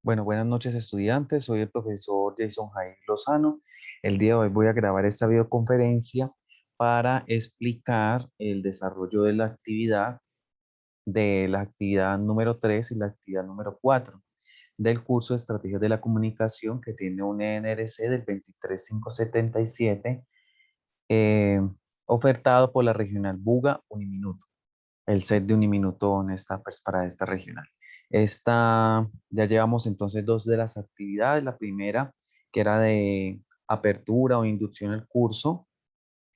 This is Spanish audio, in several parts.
Bueno, buenas noches estudiantes, soy el profesor Jason Jair Lozano. El día de hoy voy a grabar esta videoconferencia para explicar el desarrollo de la actividad número 3 y la actividad número 4 del curso de Estrategias de la Comunicación que tiene un NRC del 23577 eh, ofertado por la regional Buga Uniminuto. El set de Uniminuto en pues, para esta regional. Ya llevamos entonces dos de las actividades. La primera, que era de apertura o inducción al curso,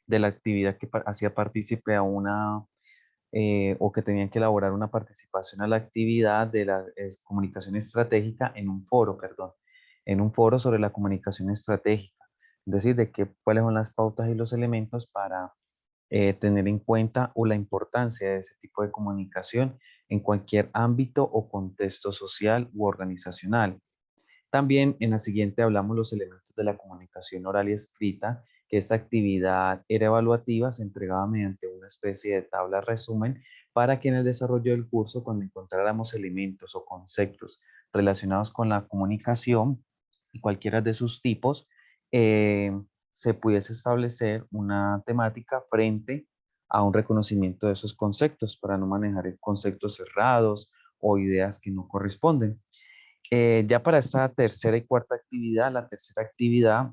de la actividad que hacía partícipe a o que tenían que elaborar una participación a la actividad de la comunicación estratégica en un foro, perdón, en un foro sobre la comunicación estratégica. Es decir, cuáles son las pautas y los elementos para tener en cuenta o la importancia de ese tipo de comunicación en cualquier ámbito o contexto social u organizacional. También en la siguiente hablamos los elementos de la comunicación oral y escrita, que esta actividad era evaluativa, se entregaba mediante una especie de tabla resumen para que en el desarrollo del curso, cuando encontráramos elementos o conceptos relacionados con la comunicación y cualquiera de sus tipos, eh, se pudiese establecer una temática frente a un reconocimiento de esos conceptos para no manejar conceptos cerrados o ideas que no corresponden. Ya para esta tercera y cuarta actividad, la tercera actividad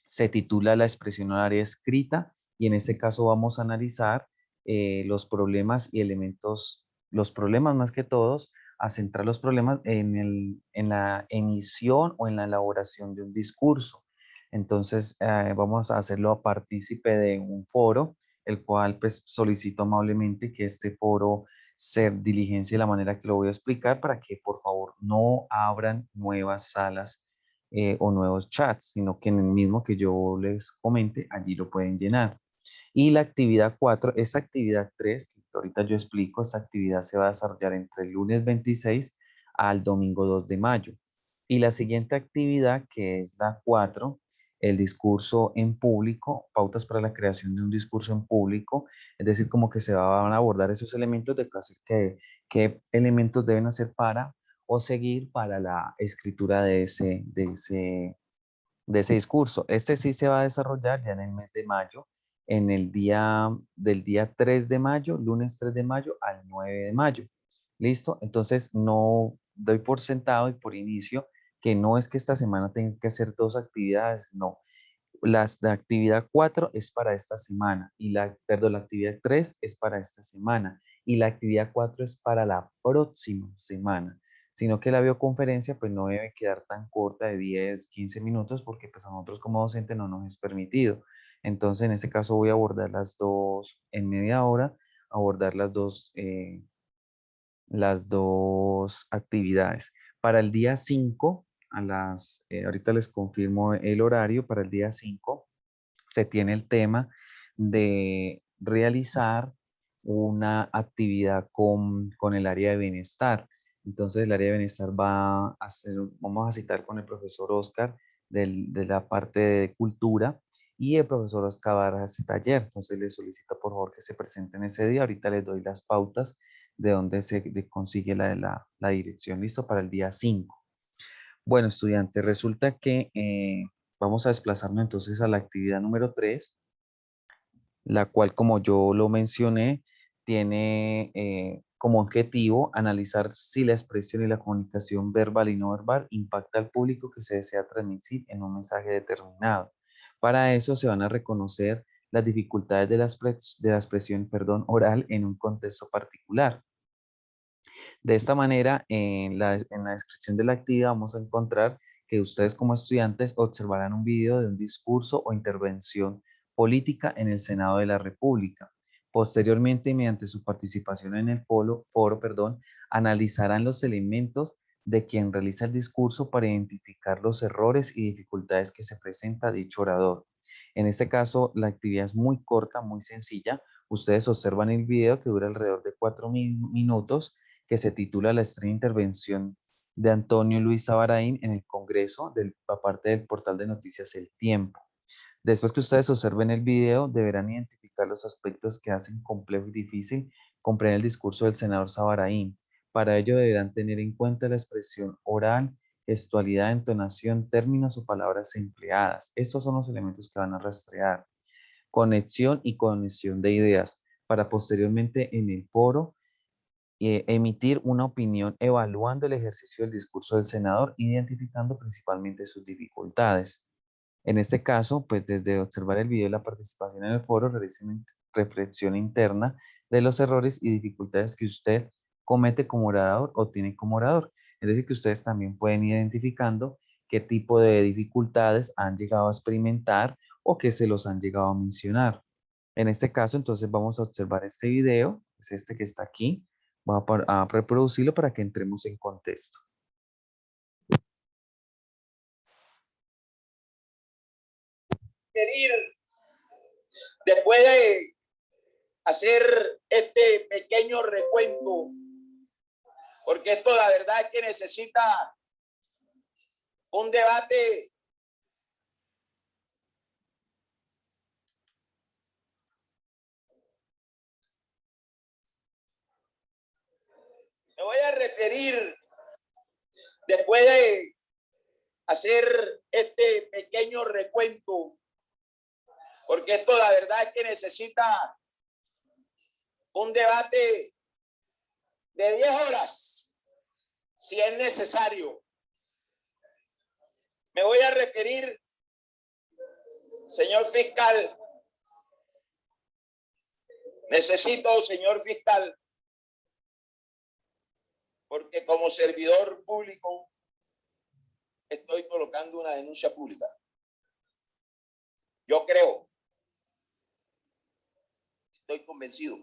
se titula La expresión horaria escrita y en este caso vamos a analizar los problemas y elementos, los problemas más que todos, a centrar los problemas en la emisión o en la elaboración de un discurso. Entonces, vamos a hacerlo a partícipe de un foro, el cual pues solicito amablemente que este foro se diligencie de la manera que lo voy a explicar para que por favor no abran nuevas salas o nuevos chats, sino que en el mismo que yo les comente, allí lo pueden llenar. Y la actividad 4, esa actividad 3 que ahorita yo explico, esta actividad se va a desarrollar entre el lunes 26 al domingo 2 de mayo. Y la siguiente actividad, que es la 4, el discurso en público, pautas para la creación de un discurso en público, es decir, como que se van a abordar esos elementos de qué elementos deben hacer para o seguir para la escritura de ese discurso. Este sí se va a desarrollar ya en el mes de mayo, en el del día 3 de mayo, lunes 3 de mayo al 9 de mayo. ¿Listo? Entonces no doy por sentado y por inicio que no es que esta semana tenga que hacer dos actividades, no. La actividad 4 es para esta semana y la actividad 3 es para esta semana y la actividad 4 es para la próxima semana, sino que la videoconferencia pues no debe quedar tan corta de 10, 15 minutos porque pues a nosotros como docente no nos es permitido. Entonces en este caso voy a abordar las dos en media hora, abordar las dos actividades. Para el día 5 ahorita les confirmo el horario, para el día 5 se tiene el tema de realizar una actividad con el área de bienestar. Entonces, el área de bienestar vamos a citar con el profesor Oscar de la parte de cultura y el profesor Oscar va a dar ese taller. Entonces, les solicito por favor que se presenten ese día. Ahorita les doy las pautas de dónde consigue la dirección. Listo para el día 5. Bueno, estudiantes, resulta que vamos a desplazarnos entonces a la actividad número 3, la cual, como yo lo mencioné, tiene como objetivo analizar si la expresión y la comunicación verbal y no verbal impacta al público que se desea transmitir en un mensaje determinado. Para eso se van a reconocer las dificultades de la expresión, perdón, oral en un contexto particular. De esta manera, en la descripción de la actividad vamos a encontrar que ustedes como estudiantes observarán un video de un discurso o intervención política en el Senado de la República. Posteriormente, mediante su participación en el foro, analizarán los elementos de quien realiza el discurso para identificar los errores y dificultades que se presenta dicho orador. En este caso, la actividad es muy corta, muy sencilla. Ustedes observan el video que dura alrededor de 4 minutos, que se titula La extraña intervención de Antonio Luis Sabaraín en el Congreso, aparte del portal de noticias El Tiempo. Después que ustedes observen el video, deberán identificar los aspectos que hacen complejo y difícil comprender el discurso del senador Sabaraín. Para ello deberán tener en cuenta la expresión oral gestualidad, entonación, términos o palabras empleadas. Estos son los elementos que van a rastrear. Conexión y conexión de ideas para posteriormente en el foro emitir una opinión evaluando el ejercicio del discurso del senador, identificando principalmente sus dificultades. En este caso, pues desde observar el video y la participación en el foro, realice una reflexión interna de los errores y dificultades que usted comete como orador o tiene como orador. Es decir, que ustedes también pueden ir identificando qué tipo de dificultades han llegado a experimentar o que se los han llegado a mencionar. En este caso, entonces vamos a observar este video, es este que está aquí. Voy a reproducirlo para que entremos en contexto. Después de hacer este pequeño recuento, porque esto la verdad es que necesita un debate me voy a referir después de hacer este pequeño recuento, porque esto la verdad es que necesita un debate de 10 horas, si es necesario. Me voy a referir, señor fiscal, necesito, señor fiscal, porque como servidor público estoy colocando una denuncia pública. Yo creo, estoy convencido,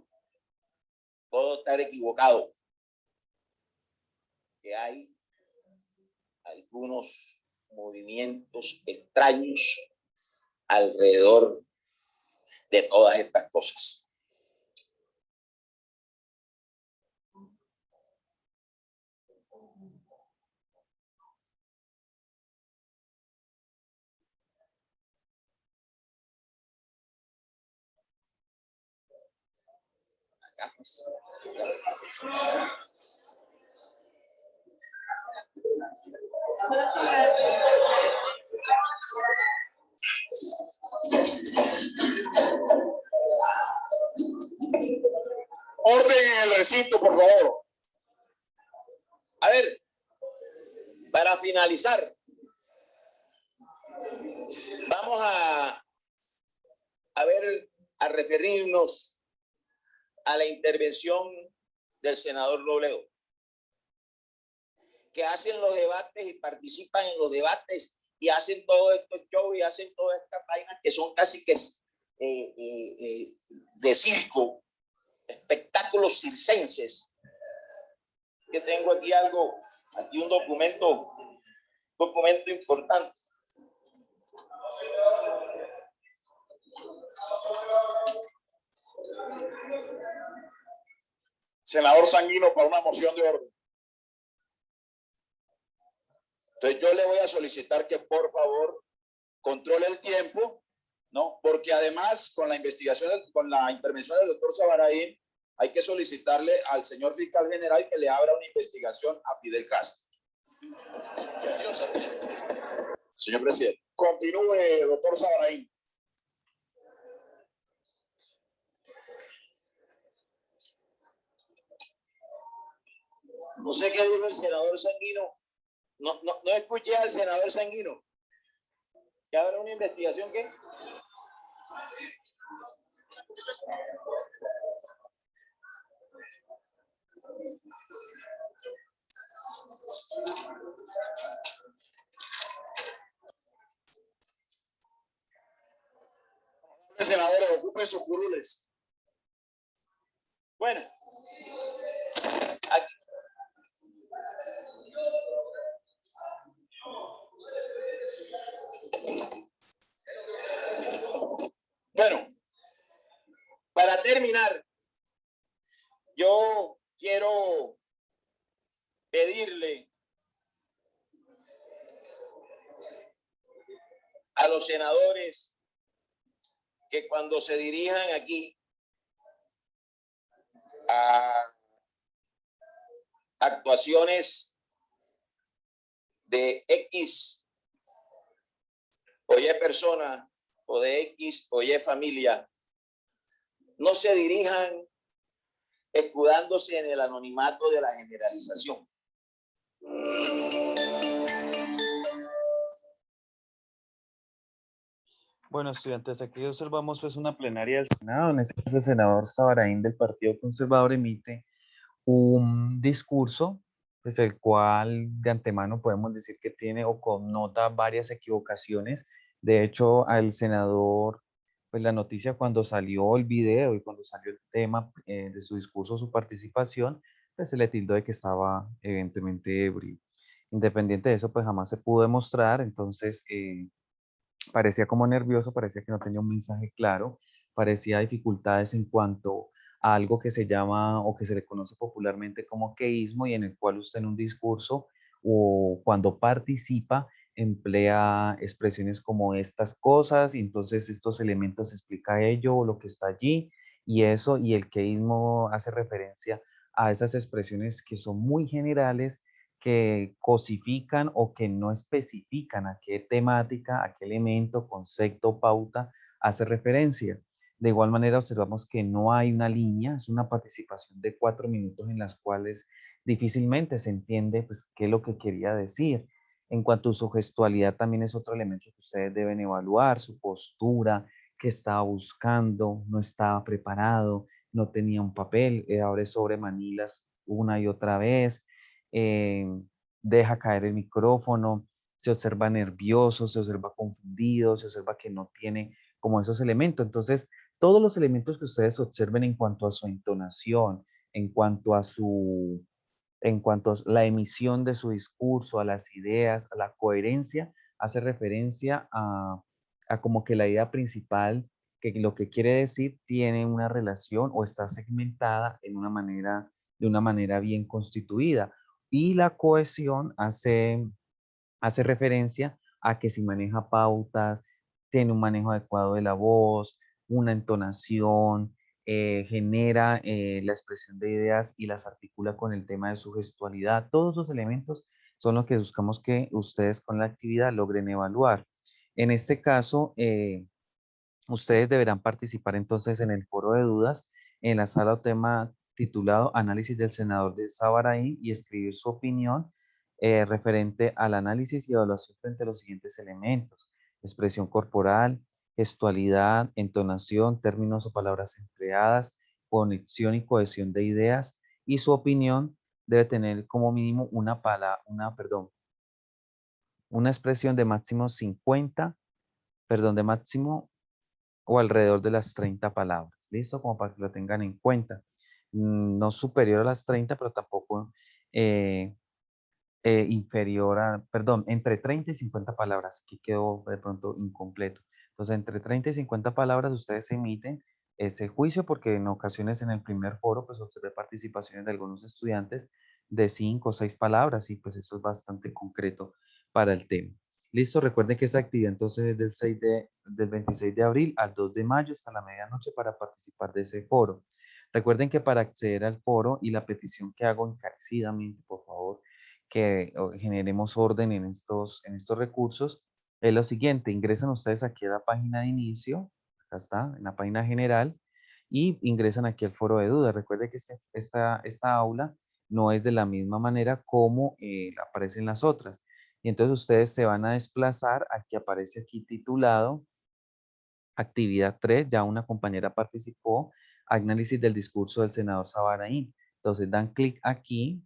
puedo estar equivocado, que hay algunos movimientos extraños alrededor de todas estas cosas. Orden en el recinto, por favor. A ver, para finalizar, vamos a referirnos a la intervención del senador Robledo, que hacen los debates y participan en los debates y hacen todos estos shows y hacen todas estas vainas que son casi que de circo, espectáculos circenses. Que tengo aquí algo, aquí un documento importante. Senador Sanguino, para una moción de orden. Entonces yo le voy a solicitar que por favor controle el tiempo, ¿no? Porque además con la investigación, con la intervención del doctor Sabaraín, hay que solicitarle al señor fiscal general que le abra una investigación a Fidel Castro. Señor presidente. Continúe, doctor Sabaraín. No sé qué dijo el senador Sanguino. No escuché al senador Sanguino. ¿Que habrá una investigación qué? Senadores, ocupen sus curules. Bueno. Aquí. Bueno, para terminar, yo quiero pedirle a los senadores que cuando se dirijan aquí a actuaciones de X o Y persona o de X o Y familia no se dirijan escudándose en el anonimato de la generalización. Bueno, estudiantes, aquí observamos pues una plenaria del Senado. En este caso el senador Sabaraín del Partido Conservador emite un discurso, pues el cual de antemano podemos decir que tiene o connota varias equivocaciones. De hecho, al senador, pues la noticia cuando salió el video y cuando salió el tema de su discurso, su participación, pues se le tildó de que estaba evidentemente ebrio. Independiente de eso, pues jamás se pudo demostrar, entonces parecía como nervioso, parecía que no tenía un mensaje claro, parecía dificultades en cuanto a algo que se llama o que se le conoce popularmente como queísmo y en el cual usted en un discurso o cuando participa emplea expresiones como estas cosas y entonces estos elementos explica ello o lo que está allí y eso y el queísmo hace referencia a esas expresiones que son muy generales que cosifican o que no especifican a qué temática, a qué elemento, concepto, pauta hace referencia. De igual manera, observamos que no hay una línea, es una participación de 4 minutos en las cuales difícilmente se entiende pues, qué es lo que quería decir. En cuanto a su gestualidad, también es otro elemento que ustedes deben evaluar, su postura, qué estaba buscando, no estaba preparado, no tenía un papel, abre sobre manilas una y otra vez, eh, deja caer el micrófono, se observa nervioso, se observa confundido, se observa que no tiene como esos elementos. Entonces, todos los elementos que ustedes observen en cuanto a su entonación, en cuanto a su, en cuanto a la emisión de su discurso, a las ideas, a la coherencia, hace referencia a como que la idea principal, que lo que quiere decir tiene una relación o está segmentada en una manera, de una manera bien constituida. Y la cohesión hace referencia a que si maneja pautas, tiene un manejo adecuado de la voz, una entonación, genera la expresión de ideas y las articula con el tema de su gestualidad. Todos esos elementos son los que buscamos que ustedes con la actividad logren evaluar. En este caso, ustedes deberán participar entonces en el foro de dudas en la sala o tema titulado Análisis del senador de Sabaraí y escribir su opinión referente al análisis y evaluación frente a los siguientes elementos: expresión corporal, gestualidad, entonación, términos o palabras empleadas, conexión y cohesión de ideas, y su opinión debe tener como mínimo una expresión de máximo 50, perdón, de máximo o alrededor de las 30 palabras. ¿Listo? Como para que lo tengan en cuenta. No superior a las 30, pero tampoco eh, inferior a, perdón, entre 30 y 50 palabras. Aquí quedó de pronto incompleto. Entonces, entre 30 y 50 palabras ustedes emiten ese juicio porque en ocasiones en el primer foro pues observé participaciones de algunos estudiantes de 5 o 6 palabras y pues eso es bastante concreto para el tema. Listo, recuerden que esta actividad entonces es del 26 de abril al 2 de mayo hasta la medianoche para participar de ese foro. Recuerden que para acceder al foro y la petición que hago encarecidamente, por favor, que generemos orden en estos recursos, es lo siguiente: ingresan ustedes aquí a la página de inicio, acá está, en la página general, y ingresan aquí al foro de dudas. Recuerde que esta aula no es de la misma manera como aparecen las otras. Y entonces ustedes se van a desplazar, aquí aparece aquí titulado actividad 3, ya una compañera participó, análisis del discurso del senador Sabaraín. Entonces dan clic aquí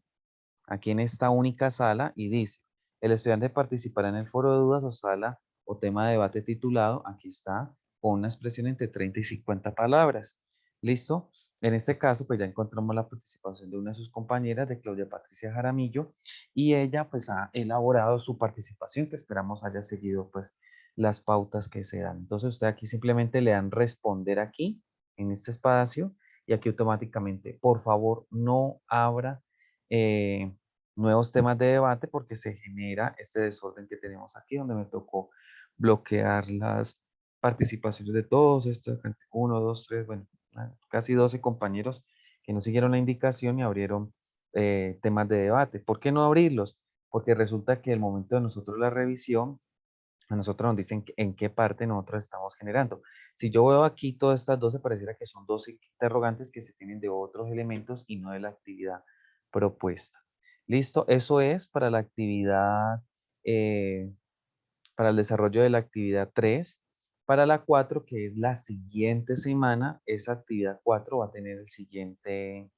en esta única sala y dice, el estudiante participará en el foro de dudas o sala o tema de debate titulado, aquí está, con una expresión entre 30 y 50 palabras. ¿Listo? En este caso, pues ya encontramos la participación de una de sus compañeras, de Claudia Patricia Jaramillo, y ella pues ha elaborado su participación, que esperamos haya seguido pues las pautas que se dan. Entonces usted aquí simplemente le dan responder aquí, en este espacio, y aquí automáticamente, por favor, no abra nuevos temas de debate porque se genera este desorden que tenemos aquí, donde me tocó bloquear las participaciones de todos estos, 1, 2, 3, bueno, casi 12 compañeros que no siguieron la indicación y abrieron temas de debate. ¿Por qué no abrirlos? porque resulta que el momento de nosotros la revisión, a nosotros nos dicen en qué parte nosotros estamos generando. Si yo veo aquí todas estas 12, pareciera que son 12 interrogantes que se tienen de otros elementos y no de la actividad propuesta. Listo, eso es para la actividad, para el desarrollo de la actividad 3. Para la 4, que es la siguiente semana, esa actividad 4 va a tener la siguiente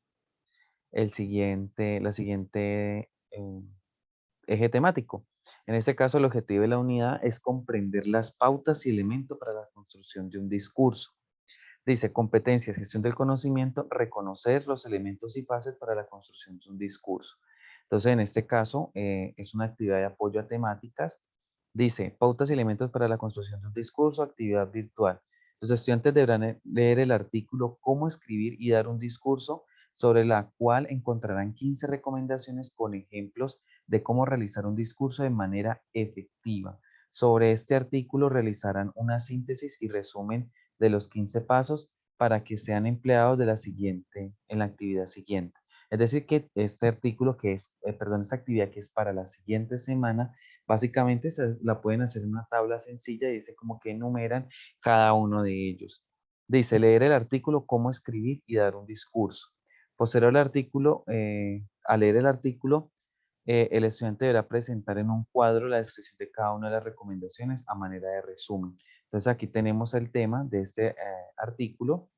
eje temático. En este caso, el objetivo de la unidad es comprender las pautas y elementos para la construcción de un discurso. Dice, competencias, gestión del conocimiento, reconocer los elementos y fases para la construcción de un discurso. Entonces, en este caso, es una actividad de apoyo a temáticas. Dice, pautas y elementos para la construcción de un discurso, actividad virtual. Los estudiantes deberán leer el artículo Cómo escribir y dar un discurso, sobre la cual encontrarán 15 recomendaciones con ejemplos de cómo realizar un discurso de manera efectiva. Sobre este artículo realizarán una síntesis y resumen de los 15 pasos para que sean empleados en la actividad siguiente. Es decir, que este artículo que es, esta actividad que es para la siguiente semana, básicamente la pueden hacer en una tabla sencilla y dice como que enumeran cada uno de ellos. Dice, leer el artículo, cómo escribir y dar un discurso. Posterior al artículo, al leer el artículo, el estudiante deberá presentar en un cuadro la descripción de cada una de las recomendaciones a manera de resumen. Entonces aquí tenemos el tema de este artículo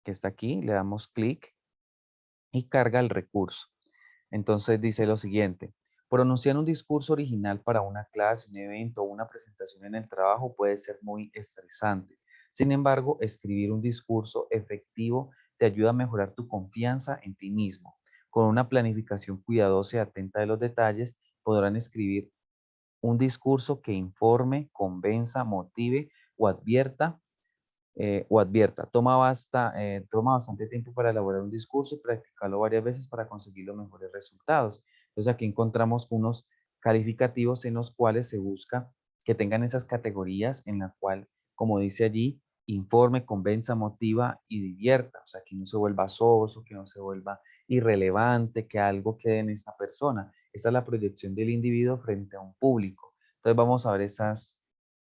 que está aquí, le damos clic y carga el recurso. Entonces dice lo siguiente: pronunciar un discurso original para una clase, un evento o una presentación en el trabajo puede ser muy estresante. Sin embargo, escribir un discurso efectivo te ayuda a mejorar tu confianza en ti mismo. Con una planificación cuidadosa y atenta de los detalles, podrán escribir un discurso que informe, convenza, motive o advierta. Toma bastante tiempo para elaborar un discurso y practicarlo varias veces para conseguir los mejores resultados. Entonces aquí encontramos unos calificativos en los cuales se busca que tengan esas categorías en la cual, como dice allí, informe, convenza, motiva y divierta. O sea, que no se vuelva soso, que no se vuelva irrelevante, que algo quede en esa persona. Esa es la proyección del individuo frente a un público. Entonces vamos a ver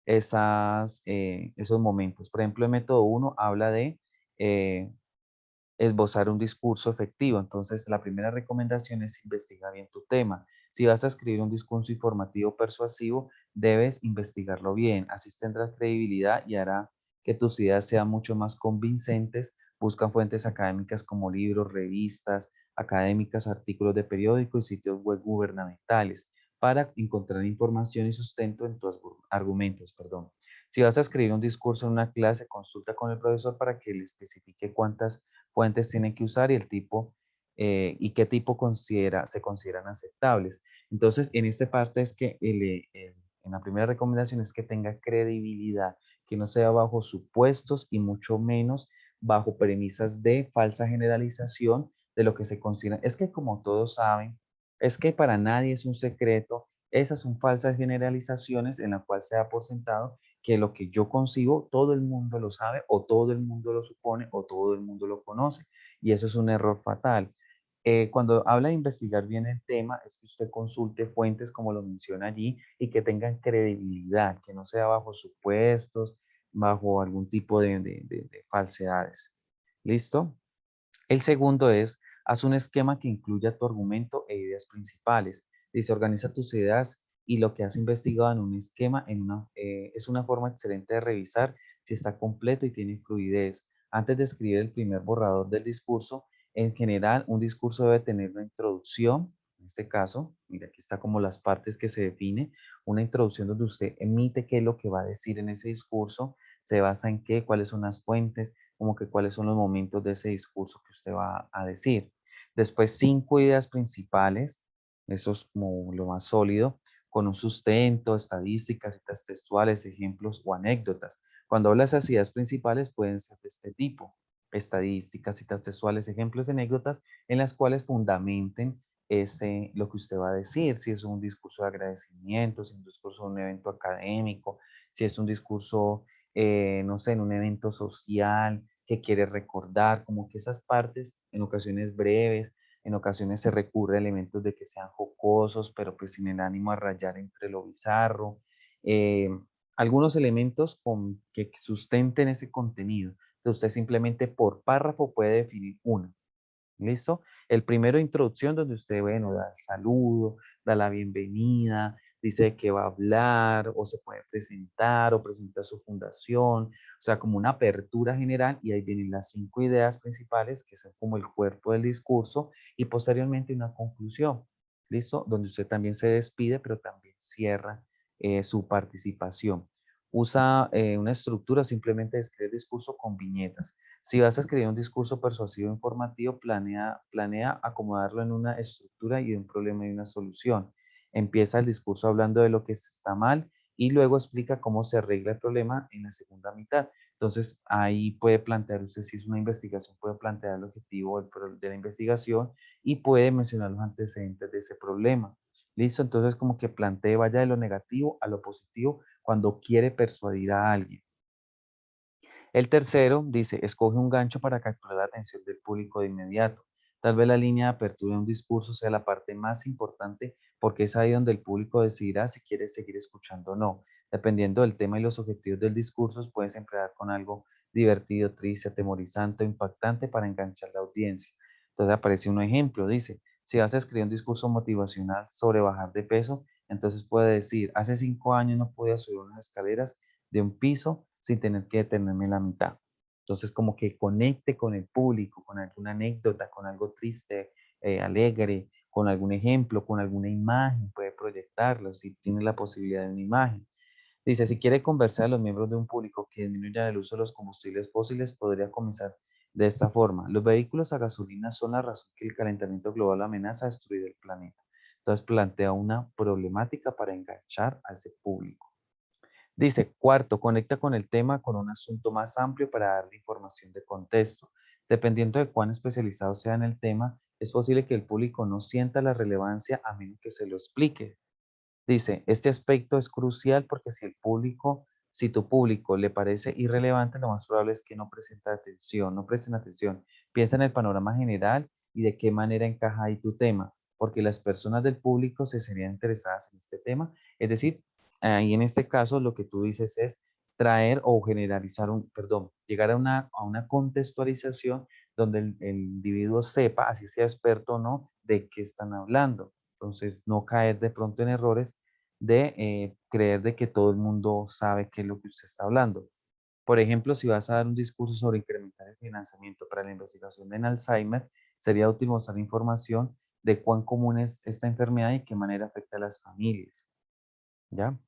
esos momentos. Por ejemplo, el método 1 habla de eh, esbozar un discurso efectivo. Entonces, la primera recomendación es investigar bien tu tema. Si vas a escribir un discurso informativo persuasivo, debes investigarlo bien. Así tendrás credibilidad y hará que tus ideas sean mucho más convincentes. Busca fuentes académicas como libros, revistas académicas, artículos de periódico y sitios web gubernamentales para encontrar información y sustento en tus argumentos, perdón. Si vas a escribir un discurso en una clase, consulta con el profesor para que le especifique cuántas fuentes tienen que usar y el tipo y qué tipo se consideran aceptables. Entonces, en esta parte es que en la primera recomendación es que tenga credibilidad, que no sea bajo supuestos y mucho menos bajo premisas de falsa generalización de lo que se considera. Es que como todos saben, es que para nadie es un secreto, esas son falsas generalizaciones en las cuales se da por sentado que lo que yo concibo todo el mundo lo sabe o todo el mundo lo supone o todo el mundo lo conoce. Y eso es un error fatal. Cuando habla de investigar bien el tema, es que usted consulte fuentes como lo menciona allí y que tengan credibilidad, que no sea bajo supuestos, bajo algún tipo de falsedades. ¿Listo? El segundo es, haz un esquema que incluya tu argumento e ideas principales. Dice, organiza tus ideas y lo que has investigado en un esquema es una forma excelente de revisar si está completo y tiene fluidez. Antes de escribir el primer borrador del discurso, en general, un discurso debe tener una introducción. En este caso, mira, aquí está como las partes que se define. Una introducción donde usted emite qué es lo que va a decir en ese discurso, se basa en qué, cuáles son las fuentes, como que cuáles son los momentos de ese discurso que usted va a decir. Después, 5 ideas principales, eso es como lo más sólido, con un sustento, estadísticas, citas textuales, ejemplos o anécdotas. Cuando habla de esas ideas principales pueden ser de este tipo: estadísticas, citas textuales, ejemplos, anécdotas, en las cuales fundamenten lo que usted va a decir, si es un discurso de agradecimiento, si es un discurso de un evento académico, si es un discurso, no sé, en un evento social, que quiere recordar, como que esas partes, en ocasiones breves, En ocasiones se recurre a elementos de que sean jocosos, pero pues sin el ánimo a rayar entre lo bizarro. Eh, Algunos elementos que sustenten ese contenido. Entonces, usted simplemente por párrafo puede definir uno. ¿Listo? El primero, introducción, donde usted, bueno, da el saludo, da la bienvenida, dice de qué va a hablar, o se puede presentar, o presenta su fundación, o sea, como una apertura general, y ahí vienen las 5 ideas principales, que son como el cuerpo del discurso, y posteriormente una conclusión, ¿listo? Donde usted también se despide, pero también cierra su participación. Usa una estructura, simplemente describe el discurso con viñetas. Si vas a escribir un discurso persuasivo informativo, planea acomodarlo en una estructura y un problema y una solución. Empieza el discurso hablando de lo que está mal y luego explica cómo se arregla el problema en la segunda mitad. Entonces, ahí puede plantear usted, si es una investigación, puede plantear el objetivo de la investigación y puede mencionar los antecedentes de ese problema. ¿Listo? Entonces, como que plantee, vaya de lo negativo a lo positivo cuando quiere persuadir a alguien. El tercero dice, escoge un gancho para capturar la atención del público de inmediato. Tal vez la línea de apertura de un discurso sea la parte más importante porque es ahí donde el público decidirá si quiere seguir escuchando o no. Dependiendo del tema y los objetivos del discurso, puedes emplear con algo divertido, triste, atemorizante o impactante para enganchar la audiencia. Entonces aparece un ejemplo, dice, si vas a escribir un discurso motivacional sobre bajar de peso, entonces puede decir, hace 5 años no podía subir unas escaleras de un piso sin tener que detenerme en la mitad. Entonces, como que conecte con el público, con alguna anécdota, con algo triste, alegre, con algún ejemplo, con alguna imagen, puede proyectarlo si tiene la posibilidad de una imagen. Dice, si quiere conversar a los miembros de un público que disminuya el uso de los combustibles fósiles, podría comenzar de esta forma. Los vehículos a gasolina son la razón que el calentamiento global amenaza destruir el planeta. Entonces plantea una problemática para enganchar a ese público. Dice, cuarto, conecta con el tema con un asunto más amplio para darle información de contexto. Dependiendo de cuán especializado sea en el tema, es posible que el público no sienta la relevancia a menos que se lo explique. Dice, este aspecto es crucial porque si tu público le parece irrelevante, lo más probable es que no presten atención. Piensa en el panorama general y de qué manera encaja ahí tu tema, porque las personas del público se serían interesadas en este tema. Es decir, ahí en este caso lo que tú dices es traer o generalizar llegar a una contextualización donde el individuo sepa, así sea experto o no, de qué están hablando. Entonces, no caer de pronto en errores de creer de que todo el mundo sabe qué es lo que usted está hablando. Por ejemplo, si vas a dar un discurso sobre incrementar el financiamiento para la investigación en Alzheimer, sería útil mostrar información de cuán común es esta enfermedad y qué manera afecta a las familias. ¿Ya?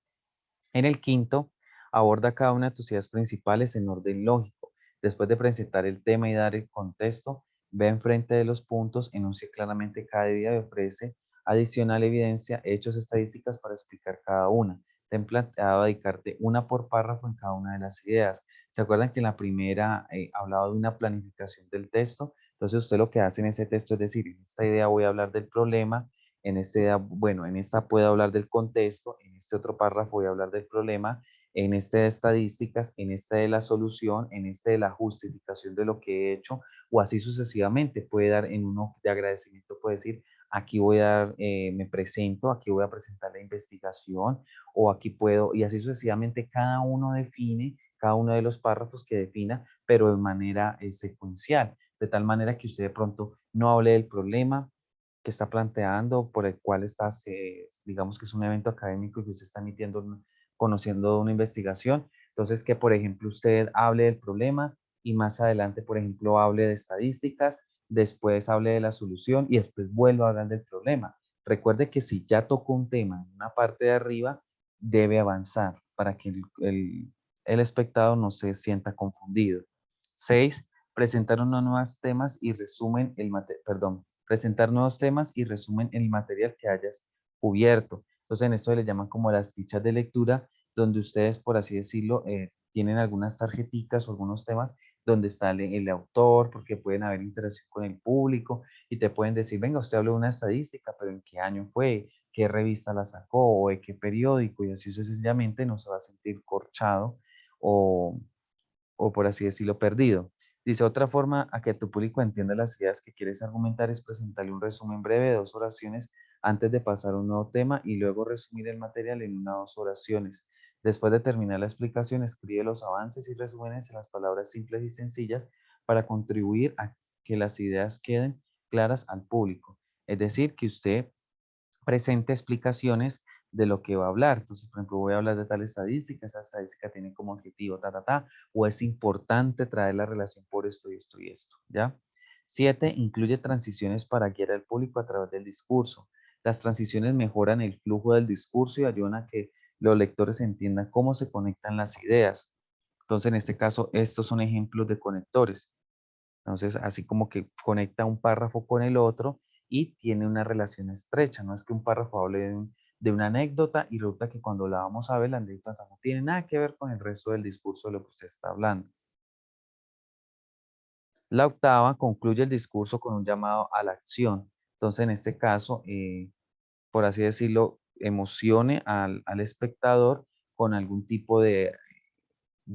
En el quinto, aborda cada una de tus ideas principales en orden lógico. Después de presentar el tema y dar el contexto, ve enfrente de los puntos, enuncie claramente cada idea y ofrece adicional evidencia, hechos, estadísticas para explicar cada una. Ten planteado dedicarte una por párrafo en cada una de las ideas. ¿Se acuerdan que en la primera hablaba de una planificación del texto? Entonces usted lo que hace en ese texto es decir, en esta idea voy a hablar del problema, en este, bueno, en esta puedo hablar del contexto, en este otro párrafo voy a hablar del problema, en este de estadísticas, en este de la solución, en este de la justificación de lo que he hecho, o así sucesivamente. Puede dar en uno de agradecimiento, puede decir, aquí voy a dar, me presento, aquí voy a presentar la investigación, o aquí puedo, y así sucesivamente cada uno define, cada uno de los párrafos que defina, pero de manera secuencial, de tal manera que usted de pronto no hable del problema, que está planteando, por el cual estás, digamos que es un evento académico que usted está emitiendo, conociendo una investigación. Entonces, que por ejemplo usted hable del problema y más adelante, por ejemplo, hable de estadísticas, después hable de la solución y después vuelva a hablar del problema. Recuerde que si ya tocó un tema en una parte de arriba, debe avanzar para que el espectador no se sienta confundido. 6. Presentar unos nuevos temas y resumen presentar nuevos temas y resumen el material que hayas cubierto. Entonces, en esto le llaman como las fichas de lectura, donde ustedes, por así decirlo, tienen algunas tarjeticas o algunos temas donde está el autor, porque pueden haber interacción con el público y te pueden decir, venga, usted habló de una estadística, pero ¿en qué año fue? ¿Qué revista la sacó? ¿O de qué periódico? Y así sucesivamente no se va a sentir corchado o, o por así decirlo, perdido. Dice, otra forma a que tu público entienda las ideas que quieres argumentar es presentarle un resumen breve de 2 oraciones antes de pasar a un nuevo tema y luego resumir el material en 1 o 2 oraciones. Después de terminar la explicación, escribe los avances y resúmenes en las palabras simples y sencillas para contribuir a que las ideas queden claras al público. Es decir, que usted presente explicaciones de lo que va a hablar. Entonces, por ejemplo, voy a hablar de tal estadística, esa estadística tiene como objetivo, o es importante traer la relación por esto y esto y esto, ¿ya? 7. Incluye transiciones para guiar al público a través del discurso. Las transiciones mejoran el flujo del discurso y ayudan a que los lectores entiendan cómo se conectan las ideas. Entonces, en este caso, estos son ejemplos de conectores. Entonces, así como que conecta un párrafo con el otro y tiene una relación estrecha. No es que un párrafo hable de una anécdota y resulta que cuando la vamos a ver, la anécdota no tiene nada que ver con el resto del discurso de lo que usted está hablando. La octava concluye el discurso con un llamado a la acción. Entonces, en este caso, por así decirlo, emocione al espectador con algún tipo de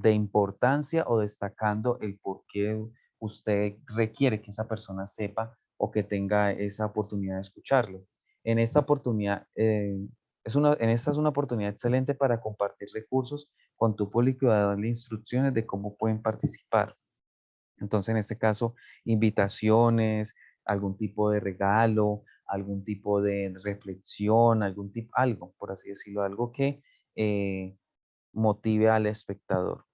importancia o destacando el por qué usted requiere que esa persona sepa o que tenga esa oportunidad de escucharlo. En esta oportunidad, esta es una oportunidad excelente para compartir recursos con tu público y darle instrucciones de cómo pueden participar. Entonces, en este caso, invitaciones, algún tipo de regalo, algún tipo de reflexión, algo, por así decirlo, algo que eh, motive al espectador.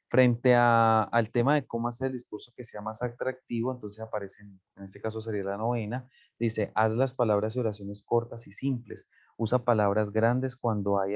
Frente al tema de cómo hacer el discurso que sea más atractivo, entonces aparece, en este caso sería la novena, dice, haz las palabras y oraciones cortas y simples. Usa palabras grandes cuando hay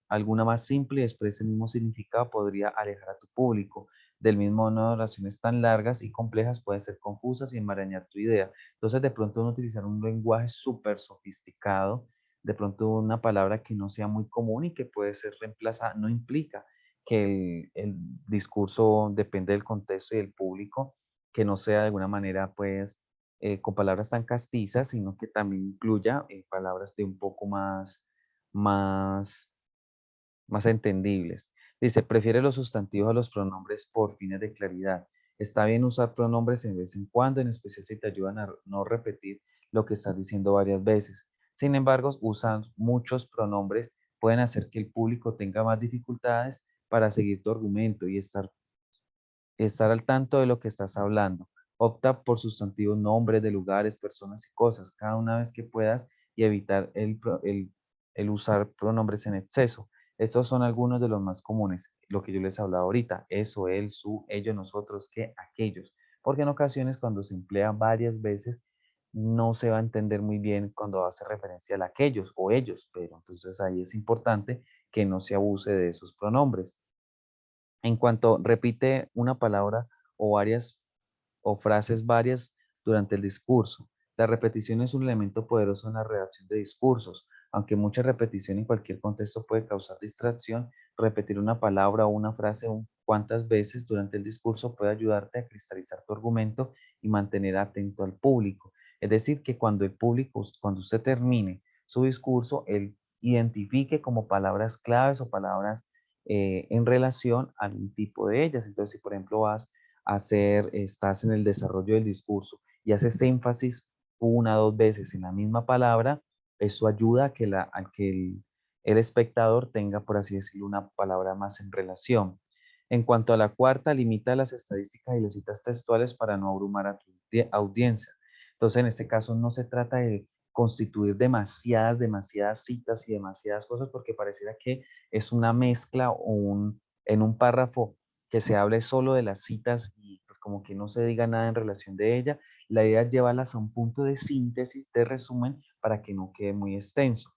alguna más simple y expresa el mismo significado, podría alejar a tu público. Del mismo modo, oraciones tan largas y complejas pueden ser confusas y enmarañar tu idea. Entonces, de pronto, uno utilizar un lenguaje súper sofisticado, de pronto una palabra que no sea muy común y que puede ser reemplazada, no implica que el discurso depende del contexto y del público, que no sea de alguna manera, pues, con palabras tan castizas, sino que también incluya palabras de un poco más, más entendibles. Dice, prefiere los sustantivos a los pronombres por fines de claridad. Está bien usar pronombres en vez en cuando, en especial si te ayudan a no repetir lo que estás diciendo varias veces. Sin embargo, usar muchos pronombres pueden hacer que el público tenga más dificultades para seguir tu argumento y estar al tanto de lo que estás hablando. Opta por sustantivos, nombres de lugares, personas y cosas, cada una vez que puedas y evitar el usar pronombres en exceso. Estos son algunos de los más comunes, lo que yo les hablaba ahorita, eso, él, su, ellos, nosotros, que, aquellos. Porque en ocasiones cuando se emplea varias veces, no se va a entender muy bien cuando hace referencia al aquellos o ellos, pero entonces ahí es importante que no se abuse de esos pronombres. En cuanto repite una palabra o varias o frases varias durante el discurso. La repetición es un elemento poderoso en la redacción de discursos. Aunque mucha repetición en cualquier contexto puede causar distracción, repetir una palabra o una frase cuantas veces durante el discurso puede ayudarte a cristalizar tu argumento y mantener atento al público. Es decir, que cuando el público, cuando usted termine su discurso, él identifique como palabras claves o palabras en relación al tipo de ellas. Entonces, si por ejemplo estás en el desarrollo del discurso y haces énfasis 1 o 2 veces en la misma palabra, eso ayuda a que el espectador tenga, por así decirlo, una palabra más en relación. En cuanto a la cuarta, limita las estadísticas y las citas textuales para no abrumar a tu audiencia. Entonces, en este caso no se trata de constituir demasiadas citas y demasiadas cosas porque pareciera que es una mezcla en un párrafo que se hable solo de las citas y pues como que no se diga nada en relación de ella. La idea es llevarlas a un punto de síntesis, de resumen, para que no quede muy extenso.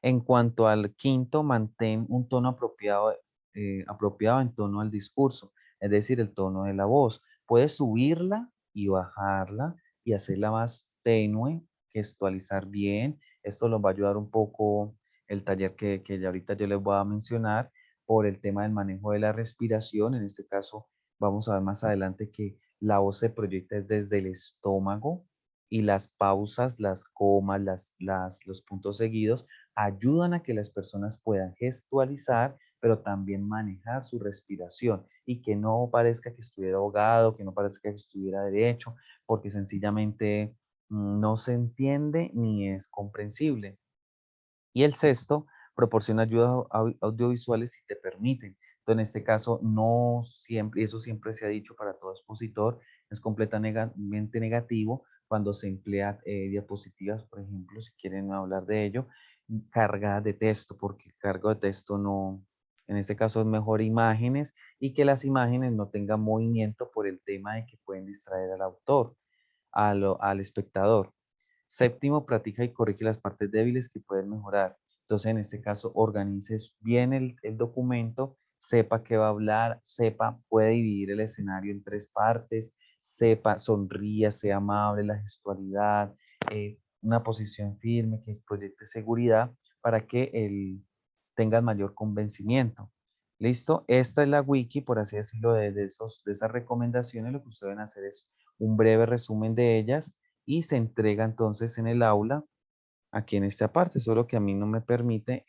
En cuanto al quinto, mantén un tono apropiado en tono al discurso, es decir, el tono de la voz. Puedes subirla y bajarla y hacerla más tenue, gestualizar bien. Esto nos va a ayudar un poco el taller que ya ahorita yo les voy a mencionar por el tema del manejo de la respiración. En este caso, vamos a ver más adelante que la voz se proyecta desde el estómago y las pausas, las comas, los puntos seguidos ayudan a que las personas puedan gestualizar pero también manejar su respiración y que no parezca que estuviera ahogado, que no parezca que estuviera derecho, porque sencillamente no se entiende ni es comprensible. Y el sexto, proporciona ayudas audiovisuales si te permiten. Entonces, en este caso, no siempre, y eso siempre se ha dicho para todo expositor, es completamente negativo cuando se emplea diapositivas, por ejemplo, si quieren hablar de ello, cargadas de texto, porque el cargo de texto no, en este caso es mejor imágenes y que las imágenes no tengan movimiento por el tema de que pueden distraer al autor, al espectador. Séptimo, practica y corrige las partes débiles que pueden mejorar. Entonces, en este caso, organices bien el documento, sepa qué va a hablar, sepa, puede dividir el escenario en tres partes, sepa, sonría, sea amable, la gestualidad, una posición firme que proyecte seguridad para que tenga mayor convencimiento. ¿Listo? Esta es la wiki, por así decirlo, de esas recomendaciones. Lo que ustedes deben hacer es un breve resumen de ellas y se entrega entonces en el aula aquí en esta parte, solo que a mí no me permite,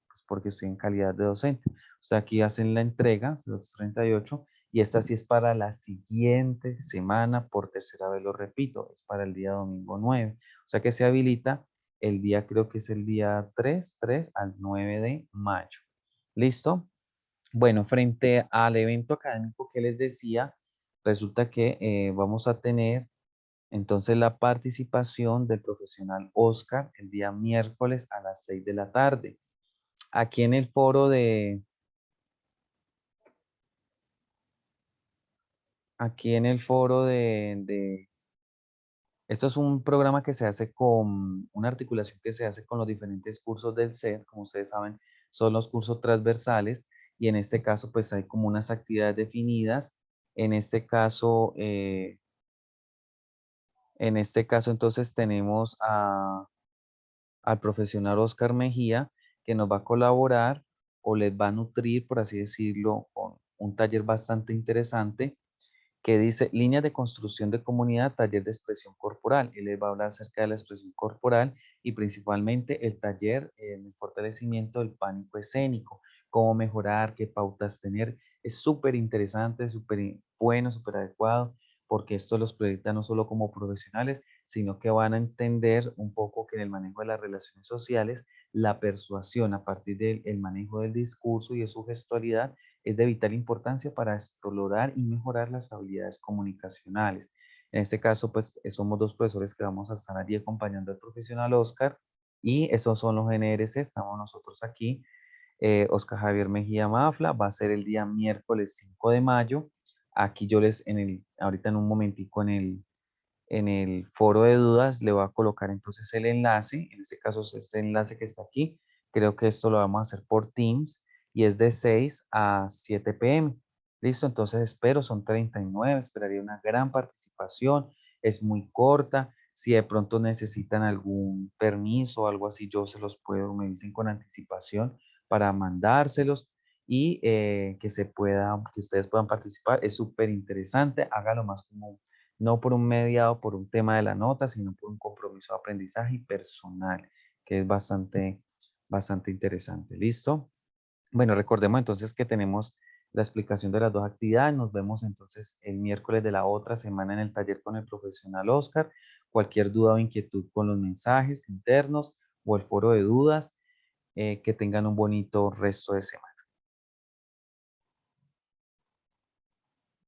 pues porque estoy en calidad de docente. O sea, aquí hacen la entrega, los 38, y esta sí es para la siguiente semana, por tercera vez lo repito, es para el día domingo 9. O sea que se habilita el día, creo que es el día 3 al 9 de mayo. ¿Listo? Bueno, frente al evento académico que les decía, resulta que vamos a tener entonces la participación del profesional Oscar el día miércoles a las 6 de la tarde. Aquí en el foro aquí en el foro esto es un programa que se hace con, una articulación que se hace con los diferentes cursos del SED, como ustedes saben, son los cursos transversales y en este caso pues hay como unas actividades definidas. En este caso, entonces tenemos al profesional Oscar Mejía, que nos va a colaborar o les va a nutrir, por así decirlo, con un taller bastante interesante que dice líneas de construcción de comunidad, taller de expresión corporal. Él les va a hablar acerca de la expresión corporal y principalmente el taller en el fortalecimiento del pánico escénico, cómo mejorar, qué pautas tener. Es súper interesante, súper bueno, súper adecuado, porque esto los proyecta no solo como profesionales, sino que van a entender un poco que en el manejo de las relaciones sociales, la persuasión a partir del manejo del discurso y de su gestualidad es de vital importancia para explorar y mejorar las habilidades comunicacionales. En este caso, pues somos dos profesores que vamos a estar allí acompañando al profesional Oscar y esos son los NRC, estamos nosotros aquí. Oscar Javier Mejía Mafla va a ser el día miércoles 5 de mayo. Aquí yo ahorita en un momentico en el foro de dudas le voy a colocar entonces el enlace, en este caso es este enlace que está aquí, creo que esto lo vamos a hacer por Teams y es de 6 a 7 p.m. Listo, entonces espero, son 39, esperaría una gran participación, es muy corta, si de pronto necesitan algún permiso o algo así, yo se los puedo, me dicen con anticipación para mandárselos y que ustedes puedan participar, es súper interesante, hágalo más como no por un mediado, por un tema de la nota, sino por un compromiso de aprendizaje personal, que es bastante interesante. ¿Listo? Bueno, recordemos entonces que tenemos la explicación de las dos actividades. Nos vemos entonces el miércoles de la otra semana en el taller con el profesional Oscar. Cualquier duda o inquietud con los mensajes internos o el foro de dudas, que tengan un bonito resto de semana.